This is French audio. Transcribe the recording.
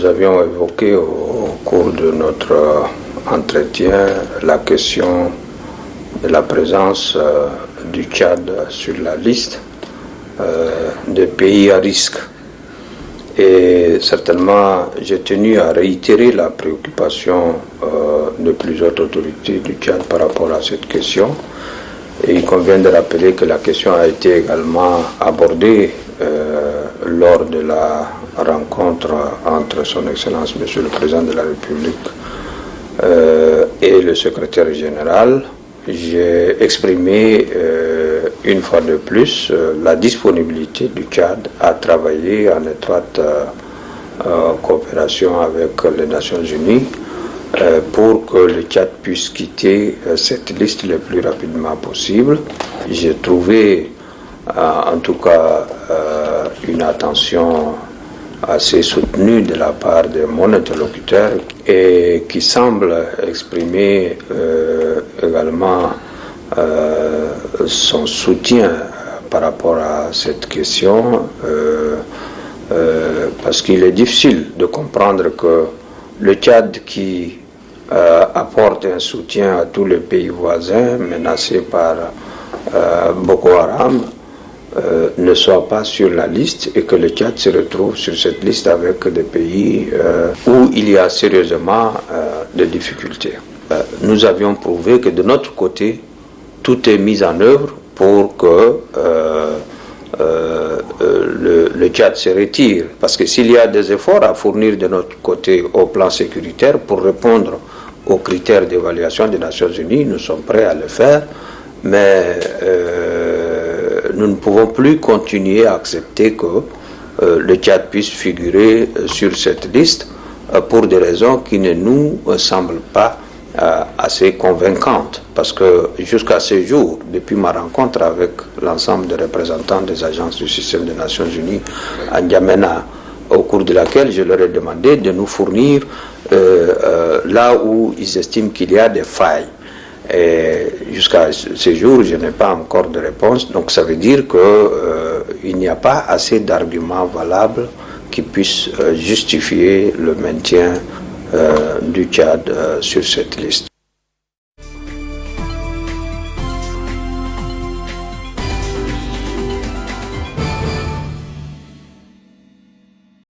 nous avions évoqué au cours de notre entretien la question de la présence du Tchad sur la liste des pays à risque. Et certainement, j'ai tenu à réitérer la préoccupation de plusieurs autorités du Tchad par rapport à cette question. Et il convient de rappeler que la question a été également abordée lors de la rencontre entre son Excellence Monsieur le Président de la République et le secrétaire général. J'ai exprimé une fois de plus la disponibilité du Tchad à travailler en étroite coopération avec les Nations Unies pour que le Tchad puisse quitter cette liste le plus rapidement possible. J'ai trouvé en tout cas une attention assez soutenue de la part de mon interlocuteur et qui semble exprimer également son soutien par rapport à cette question parce qu'il est difficile de comprendre que le Tchad qui apporte un soutien à tous les pays voisins menacés par Boko Haram ne soit pas sur la liste et que le Tchad se retrouve sur cette liste avec des pays où il y a sérieusement des difficultés. Nous avions prouvé que de notre côté, tout est mis en œuvre pour que le Tchad se retire. Parce que s'il y a des efforts à fournir de notre côté au plan sécuritaire pour répondre aux critères d'évaluation des Nations Unies, nous sommes prêts à le faire, mais nous ne pouvons plus continuer à accepter que le Tchad puisse figurer sur cette liste pour des raisons qui ne nous semblent pas assez convaincantes. Parce que jusqu'à ce jour, depuis ma rencontre avec l'ensemble des représentants des agences du système des Nations Unies à N'Djamena, au cours de laquelle je leur ai demandé de nous fournir là où ils estiment qu'il y a des failles. Et jusqu'à ce jour, je n'ai pas encore de réponse. Donc ça veut dire qu'il n'y a pas assez d'arguments valables qui puissent justifier le maintien du Tchad sur cette liste.